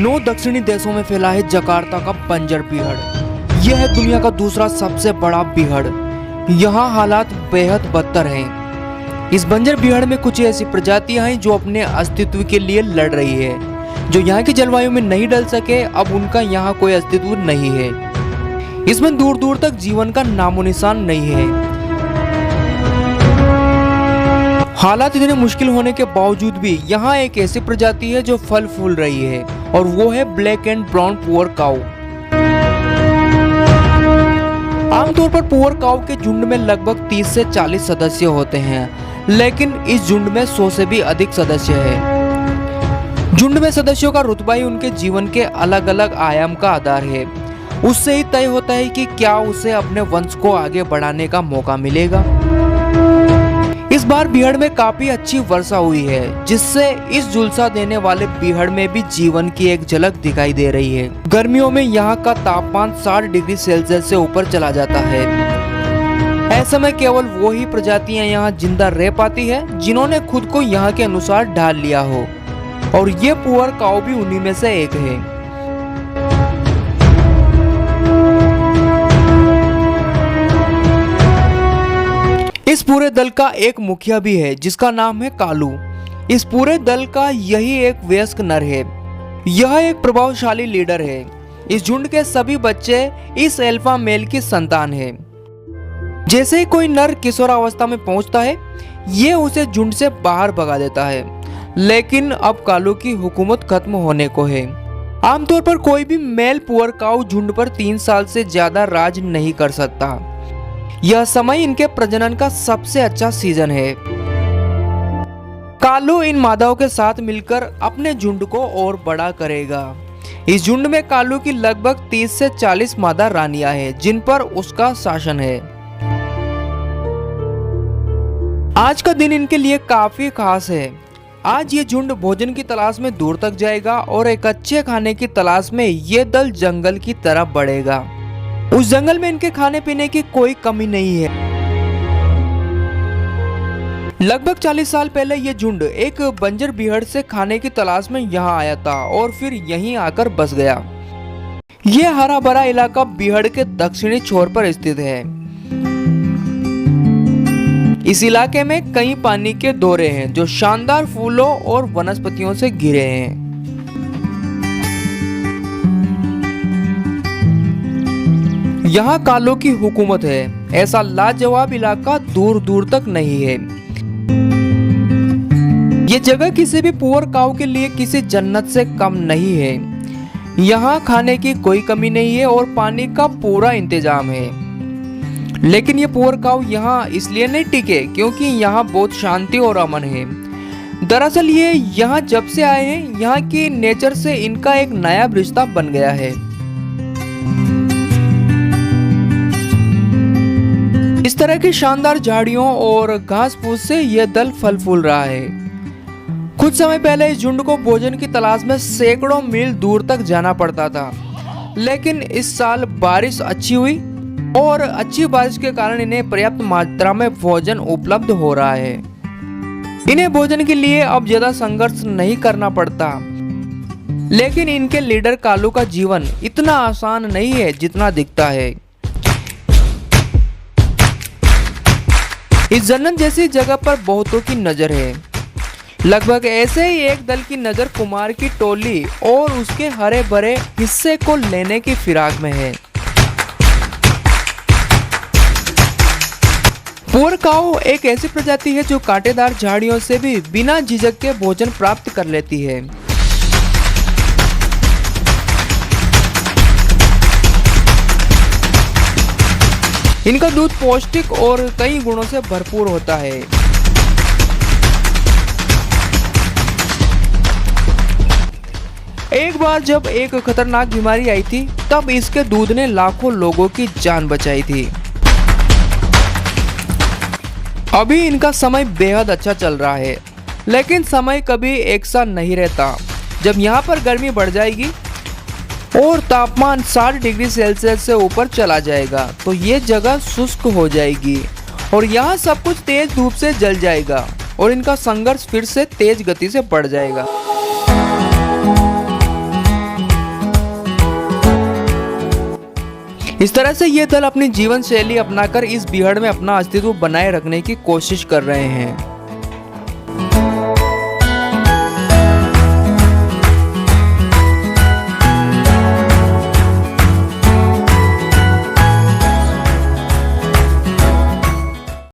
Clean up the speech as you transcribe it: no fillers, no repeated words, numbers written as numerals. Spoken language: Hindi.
9 दक्षिणी देशों में फैला है जकार्ता का बंजर बीहड़। यह है दुनिया का दूसरा सबसे बड़ा बीहड़। यहाँ हालात बेहद बदतर हैं। इस बंजर बीहड़ में कुछ ऐसी प्रजातियां हैं जो अपने अस्तित्व के लिए लड़ रही है। जो यहाँ की जलवायु में नहीं ढल सके, अब उनका यहाँ कोई अस्तित्व नहीं है। इसमें दूर दूर तक जीवन का नामो निशान नहीं है। हालात इतने मुश्किल होने के बावजूद भी यहाँ एक ऐसी प्रजाति है जो फल फूल रही है, और वो है ब्लैक एंड ब्राउन पुअर काऊ। आमतौर पर पुअर काऊ के झुंड में लगभग 30 से 40 सदस्य होते हैं, लेकिन इस झुंड में 100 से भी अधिक सदस्य हैं। झुंड में सदस्यों का रुतबा ही उनके जीवन के अलग अलग आयाम का आधार है। उससे ही तय होता है कि क्या उसे अपने वंश को आगे बढ़ाने का मौका मिलेगा। इस बार बीहड़ में काफी अच्छी वर्षा हुई है, जिससे इस झुलसा देने वाले बीहड़ में भी जीवन की एक झलक दिखाई दे रही है। गर्मियों में यहाँ का तापमान 60 डिग्री सेल्सियस से ऊपर चला जाता है। ऐसे में केवल वो ही प्रजातियां यहाँ जिंदा रह पाती है जिन्होंने खुद को यहाँ के अनुसार ढाल लिया हो, और ये पुअर काऊ भी उन्हीं में से एक है। इस पूरे दल का एक मुखिया भी है जिसका नाम है कालू। इस पूरे दल का यही एक वयस्क नर है। यह एक प्रभावशाली लीडर है। इस झुंड के सभी बच्चे इस अल्फा मेल की संतान है। जैसे ही कोई नर किशोरावस्था में पहुंचता है, ये उसे झुंड से बाहर भगा देता है। लेकिन अब कालू की हुकूमत खत्म होने को है। आमतौर पर कोई भी मेल पुअर काऊ झुंड पर 3 साल से ज्यादा राज नहीं कर सकता। यह समय इनके प्रजनन का सबसे अच्छा सीजन है। कालू इन मादाओं के साथ मिलकर अपने झुंड को और बड़ा करेगा। इस झुंड में कालू की लगभग 30 से 40 मादा रानियां हैं, जिन पर उसका शासन है। आज का दिन इनके लिए काफी खास है। आज ये झुंड भोजन की तलाश में दूर तक जाएगा, और एक अच्छे खाने की तलाश में ये दल जंगल की तरफ बढ़ेगा। उस जंगल में इनके खाने पीने की कोई कमी नहीं है। लगभग 40 साल पहले ये झुंड एक बंजर बीहड़ से खाने की तलाश में यहाँ आया था, और फिर यहीं आकर बस गया। ये हरा भरा इलाका बीहड़ के दक्षिणी छोर पर स्थित है। इस इलाके में कई पानी के दौरे हैं जो शानदार फूलों और वनस्पतियों से घिरे हैं। यहाँ कालों की हुकूमत है। ऐसा लाजवाब इलाका दूर दूर तक नहीं है। ये जगह किसी भी पुअर काऊ के लिए किसी जन्नत से कम नहीं है। यहाँ खाने की कोई कमी नहीं है और पानी का पूरा इंतजाम है। लेकिन ये पुअर काऊ यहाँ इसलिए नहीं टिके क्योंकि यहाँ बहुत शांति और अमन है। दरअसल ये यहाँ जब से आए हैं, यहाँ की नेचर से इनका एक नया रिश्ता बन गया है। इस तरह की शानदार झाड़ियों और घास फूस से यह दल फल फूल रहा है। कुछ समय पहले इस झुंड को भोजन की तलाश में सैकड़ों मील दूर तक जाना पड़ता था, लेकिन इस साल बारिश अच्छी हुई, और अच्छी बारिश के कारण इन्हें पर्याप्त मात्रा में भोजन उपलब्ध हो रहा है। इन्हें भोजन के लिए अब ज्यादा संघर्ष नहीं करना पड़ता। लेकिन इनके लीडर कालू का जीवन इतना आसान नहीं है जितना दिखता है। इस जन्नत जैसी जगह पर बहुतों की नजर है। लगभग ऐसे ही एक दल की नजर कुमार की टोली और उसके हरे भरे हिस्से को लेने की फिराक में है। पुअर काऊ एक ऐसी प्रजाति है जो कांटेदार झाड़ियों से भी बिना झिझक के भोजन प्राप्त कर लेती है। इनका दूध पौष्टिक और कई गुणों से भरपूर होता है। एक बार जब एक खतरनाक बीमारी आई थी, तब इसके दूध ने लाखों लोगों की जान बचाई थी। अभी इनका समय बेहद अच्छा चल रहा है, लेकिन समय कभी एक सा नहीं रहता। जब यहाँ पर गर्मी बढ़ जाएगी और तापमान 60 डिग्री सेल्सियस से ऊपर चला जाएगा, तो ये जगह शुष्क हो जाएगी और यहाँ सब कुछ तेज धूप से जल जाएगा, और इनका संघर्ष फिर से तेज गति से बढ़ जाएगा। इस तरह से ये दल अपनी जीवन शैली अपनाकर इस बीहड़ में अपना अस्तित्व बनाए रखने की कोशिश कर रहे हैं।